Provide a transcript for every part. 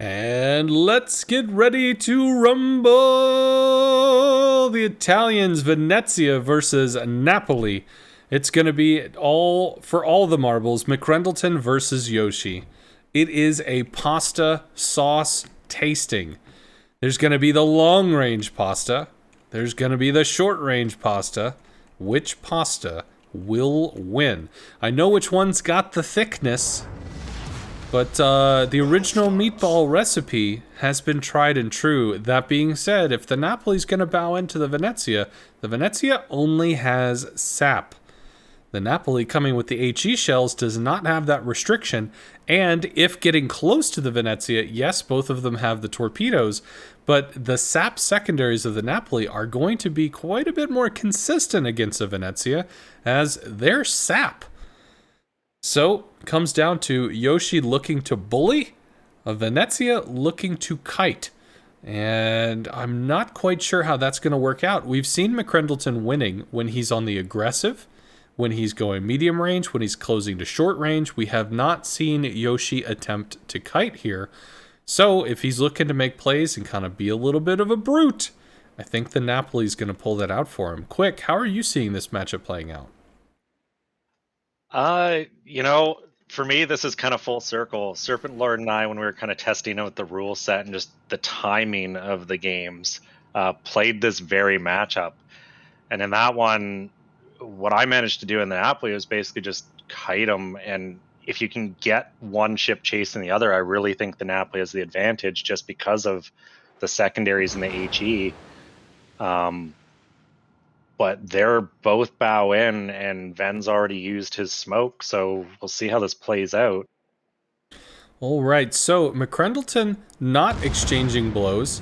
And let's get ready to rumble! The Italians, Venezia versus Napoli. It's going to be all for all the marbles. McCrendleton versus Yoshi. It is a pasta sauce tasting. There's going to be the long range pasta. There's going to be the short range pasta. Which pasta will win? I know which one's got the thickness. But the original meatball recipe has been tried and true. That being said, if the Napoli's going to bow into the Venezia only has sap. The Napoli coming with the HE shells does not have that restriction. And if getting close to the Venezia, yes, both of them have the torpedoes. But the sap secondaries of the Napoli are going to be quite a bit more consistent against the Venezia as they're sap. So, comes down to Yoshi looking to bully, a Venezia looking to kite. And I'm not quite sure how that's going to work out. We've seen McCrendleton winning when he's on the aggressive, when he's going medium range, when he's closing to short range. We have not seen Yoshi attempt to kite here. So, if he's looking to make plays and kind of be a little bit of a brute, I think the Napoli's going to pull that out for him. Quick, how are you seeing this matchup playing out? For me, this is kind of full circle. Serpent Lord and I, when we were kind of testing out the rule set and just the timing of the games, played this very matchup. And in that one, what I managed to do in the Napoli was basically just kite them. And if you can get one ship chasing the other, I really think the Napoli has the advantage just because of the secondaries in the HE. But they're both bow in, and Ven's already used his smoke, so we'll see how this plays out. All right, so McCrendleton not exchanging blows,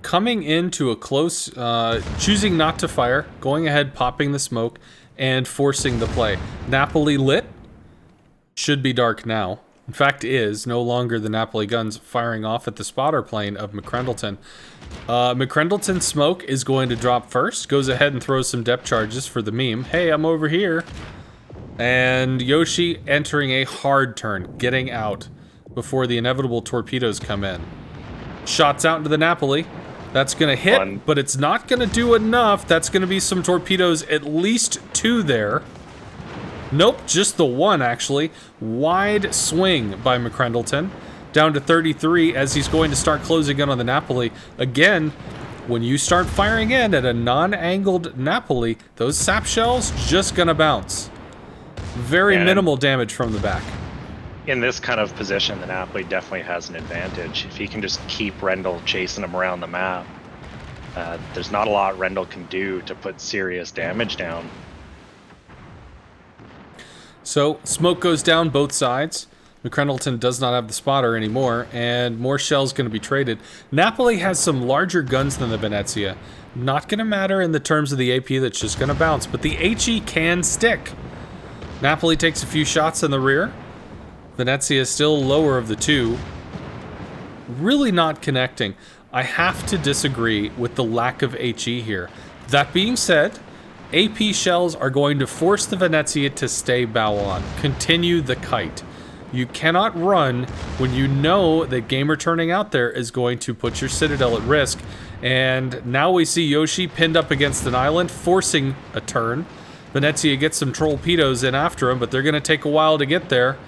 coming into a close, choosing not to fire, going ahead, popping the smoke, and forcing the play. Napoli lit, should be dark now. In fact, is no longer the Napoli guns firing off at the spotter plane of McCrendleton. McCrendleton's smoke is going to drop first, goes ahead and throws some depth charges for the meme. Hey, I'm over here. And Yoshi entering a hard turn, getting out before the inevitable torpedoes come in. Shots out into the Napoli. That's going to hit, but it's not going to do enough. That's going to be some torpedoes, at least two there. Nope, just the one, actually. Wide swing by McCrendleton. Down to 33 as he's going to start closing in on the Napoli. Again, when you start firing in at a non-angled Napoli, those sap shells just going to bounce. Very minimal damage from the back. In this kind of position, the Napoli definitely has an advantage. If he can just keep Rendell chasing him around the map, there's not a lot Rendell can do to put serious damage down. So, smoke goes down both sides. McCrendleton does not have the spotter anymore, and more shells going to be traded. Napoli has some larger guns than the Venezia. Not going to matter in the terms of the AP that's just going to bounce, but the HE can stick. Napoli takes a few shots in the rear. Venezia is still lower of the two. Really not connecting. I have to disagree with the lack of HE here. That being said, AP shells are going to force the Venezia to stay bow on. Continue the kite. You cannot run when you know that gamer turning out there is going to put your Citadel at risk. And now we see Yoshi pinned up against an island, forcing a turn. Venezia gets some torpedoes in after him, but they're going to take a while to get there.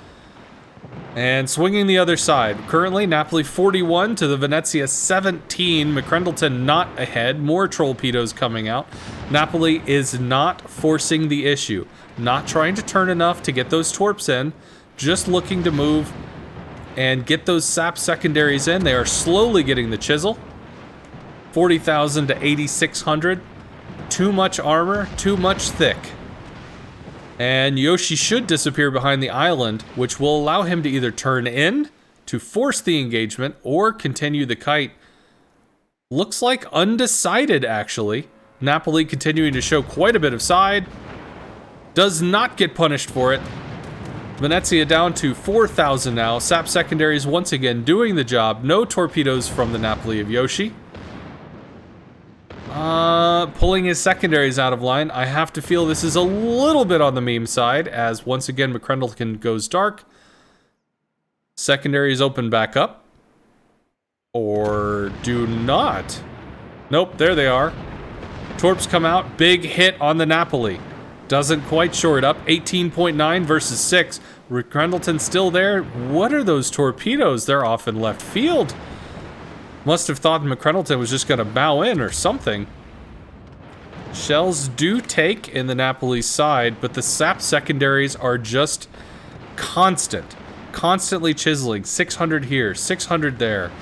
And swinging the other side. Currently, Napoli 41 to the Venezia 17. McCrendleton not ahead. More torpedoes coming out. Napoli is not forcing the issue. Not trying to turn enough to get those torps in. Just looking to move and get those sap secondaries in. They are slowly getting the chisel. 40,000 to 8,600. Too much armor, too much thick. And Yoshi should disappear behind the island, which will allow him to either turn in to force the engagement or continue the kite. Looks like undecided, actually. Napoli continuing to show quite a bit of side. Does not get punished for it. Venezia down to 4,000 now. Sap secondaries once again doing the job. No torpedoes from the Napoli of Yoshi. Pulling his secondaries out of line. I have to feel this is a little bit on the meme side, as once again McCrendleton goes dark. Secondaries open back up. Or do not. Nope, there they are. Torps come out, big hit on the Napoli. Doesn't quite shore it up. 18.9 versus 6. McCrendleton still there. What are those torpedoes? They're off in left field. Must have thought McCrendleton was just going to bow in or something. Shells do take in the Napoli side, but the sap secondaries are just constant. Constantly chiseling. 600 here, 600 there.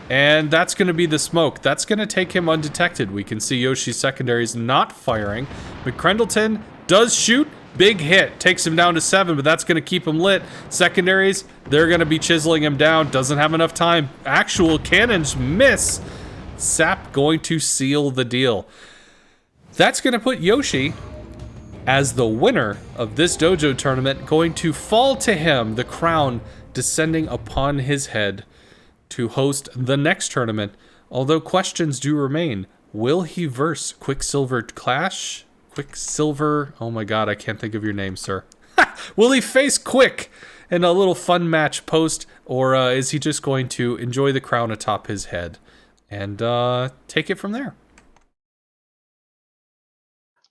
And that's going to be the smoke. That's going to take him undetected. We can see Yoshi's secondaries not firing. McCrendleton does shoot. Big hit. Takes him down to 7, but that's going to keep him lit. Secondaries, they're going to be chiseling him down. Doesn't have enough time. Actual cannons miss. Sap going to seal the deal. That's going to put Yoshi as the winner of this dojo tournament. Going to fall to him, the crown descending upon his head to host the next tournament. Although questions do remain. Will he verse Quicksilver Clash? Quicksilver, oh my god, I can't think of your name, sir. Will he face Quick in a little fun match post, or is he just going to enjoy the crown atop his head and take it from there?